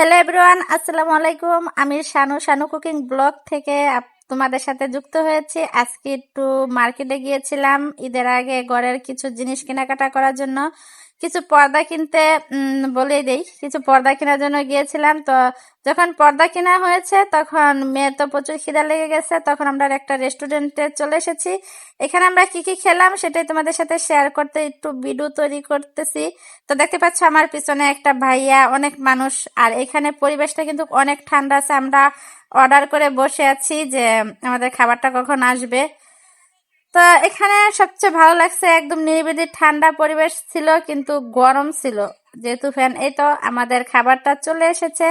Hello everyone, আসসালামু আলাইকুম। আমি শানু শানু কুকিং ব্লগ থেকে তোমাদের সাথে যুক্ত হয়েছি। আজকে একটু মার্কেটে গিয়েছিলাম ঈদের আগে ঘরের কিছু জিনিস কেনাকাটা করার জন্য। কিছু পর্দা কিনতে বলেই দেই, কিছু পর্দা কেনার জন্য গিয়েছিলাম। তো যখন পর্দা কেনা হয়েছে তখন মেয়ের তো প্রচুর খিদা লেগে গেছে, তখন আমরা একটা রেস্টুরেন্টে চলে এসেছি। এখানে আমরা কি কি খেলাম সেটাই তোমাদের সাথে শেয়ার করতে একটু ভিডিও তৈরি করতেছি। তো দেখতে পাচ্ছ আমার পিছনে একটা ভাইয়া, অনেক মানুষ, আর এখানে পরিবেশটা কিন্তু অনেক ঠান্ডা আছে। আমরা অর্ডার করে বসে আছি যে আমাদের খাবারটা কখন আসবে। তো এখানে সবচেয়ে ভালো লাগছে, একদম নিরিবিলি ঠান্ডা পরিবেশ ছিল, কিন্তু গরম ছিল যেহেতু ফ্যান। এই তো আমাদের খাবারটা চলে এসেছে,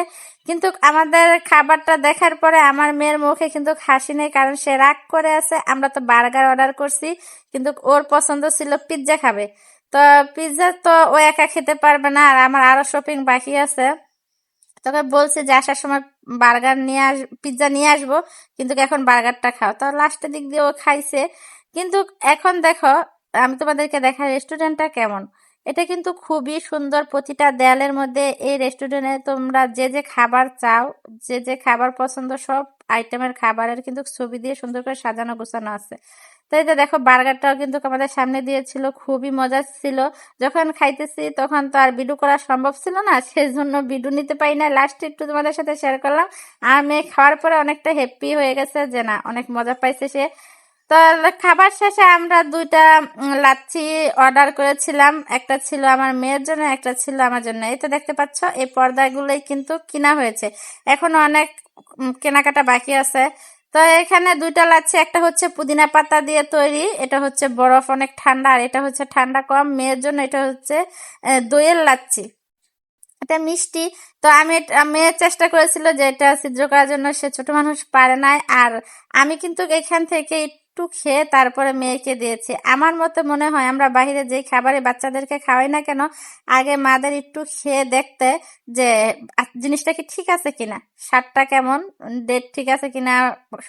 কিন্তু আমাদের খাবারটা দেখার পরে আমার মেয়ের মুখে কিন্তু হাসি নেই, কারণ সে রাগ করে আছে। আমরা তো বার্গার অর্ডার করছি, কিন্তু ওর পছন্দ ছিল পিৎজা খাবে। তো পিৎজা তো ও একা খেতে পারবে না, আর আমার আরো শপিং বাকি আছে। তোকে বলছে যে আসার সময় বার্গার নিয়ে পিৎজা নিয়ে আসবো, কিন্তু এখন বার্গারটা খাও। তো লাস্টের দিক দিয়ে ও খাইছে। কিন্তু এখন দেখো, আমি তোমাদেরকে দেখাই রেস্টুরেন্টটা কেমন। এটা কিন্তু খুবই সুন্দর, প্রতিটা দেয়ালের মধ্যে এই রেস্টুরেন্টে তোমরা যে যে খাবার চাও, যে যে খাবার পছন্দ, সব আইটেমের খাবারের কিন্তু ছবি দিয়ে সুন্দর করে সাজানো গোছানো আছে। তো এই যে দেখো, বার্গারটাও কিন্তু আমাদের সামনে দিয়েছিল, খুবই মজা ছিল। যখন খাইতেছি তখন তো আর ভিডিও করা সম্ভব ছিল না, সেজন্য ভিডিও নিতে পারি না। লাস্টে একটু তোমাদের সাথে শেয়ার করলাম। আর মেয়ে খাওয়ার পরে অনেকটা হ্যাপি হয়ে গেছে যে না, অনেক মজা পাইছে সে। তো খাবার শেষে আমরা দুইটা লাচ্ছি অর্ডার করেছিলাম, একটা ছিল আমার মেয়ের জন্য, একটা ছিল আমার জন্য। এই তো দেখতে পাচ্ছ, এই পর্দাগুলোই কিন্তু কিনা হয়েছে, এখনো অনেক কেনাকাটা বাকি আছে। তো এখানে দুইটা লাচ্ছি, একটা হচ্ছে পুদিনা পাতা দিয়ে তৈরি, এটা হচ্ছে বরফ অনেক ঠান্ডা, আর এটা হচ্ছে ঠান্ডা কম। মেয়ের জন্য এটা হচ্ছে দইয়ের লাচ্ছি, এটা মিষ্টি। তো মেয়ে চেষ্টা করেছিল যে এটা ছিদ্র করার জন্য, সে ছোট মানুষ পারে নাই। আর আমি কিন্তু এখান থেকে একটু খেয়ে তারপরে মেয়েকে দিয়েছি। আমার মতে মনে হয় আমরা বাহিরে যে খাবারে বাচ্চাদেরকে খাওয়াই না কেন, আগে মাদের একটু খেয়ে দেখতে যে জিনিসটা কি ঠিক আছে কিনা, স্বাদটা কেমন, ডেট ঠিক আছে কিনা,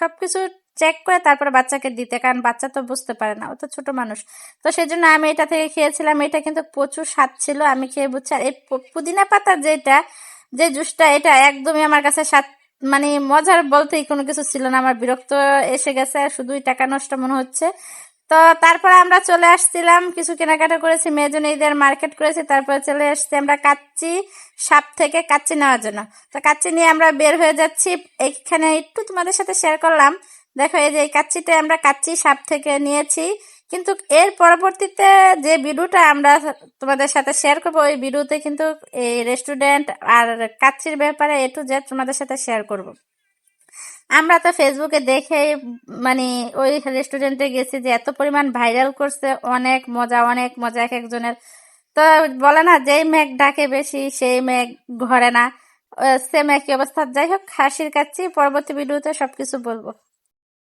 সবকিছু চেক করে তারপরে বাচ্চাকে দিতে, কারণ বাচ্চা তো বুঝতে পারে না, ও তো ছোট মানুষ। তো সেই জন্য আমি এটা থেকে খেয়েছিলাম। এটা কিন্তু প্রচুর স্বাদ ছিল, আমি খেয়ে বুঝছি। আর এই পুদিনা পাতার যেটা, যে জুসটা, এটা একদমই আমার কাছে স্বাদ, মানে মজার বলতেই কোনো কিছু ছিল না। আমার বিরক্ত এসে গেছে, শুধুই টাকা নষ্ট মনে হচ্ছে। তো তারপরে আমরা চলে আসছিলাম, কিছু কেনাকাটা করেছি, মেয়ের জন্য ঈদের মার্কেট করেছি, তারপরে চলে আসছি আমরা কাচ্চি সাপ থেকে কাচ্চি নেওয়ার জন্য। তো কাচ্চি নিয়ে আমরা বের হয়ে যাচ্ছি। এখানে একটু তোমাদের সাথে শেয়ার করলাম, দেখো এই যে এই কাচ্চিটা আমরা কাচ্চি সাপ থেকে নিয়েছি। কিন্তু এর পরবর্তীতে যে ভিডিওটা আমরা তোমাদের সাথে শেয়ার করবো, ওই ভিডিওতে কিন্তু এই রেস্টুরেন্ট আর কাচ্চির ব্যাপারে এ টু জেড তোমাদের সাথে শেয়ার করব। আমরা তো ফেসবুকে দেখে মানে ওই রেস্টুরেন্টে গেছি যে এত পরিমাণ ভাইরাল করছে, অনেক মজা অনেক মজা এক একজনের। তো বলে না, যেই মেঘ ডাকে বেশি সেই মেঘ ঘরে না, সেম একই অবস্থা। যাই হোক, হাসির কাচ্চি পরবর্তী ভিডিওতে সবকিছু বলবো।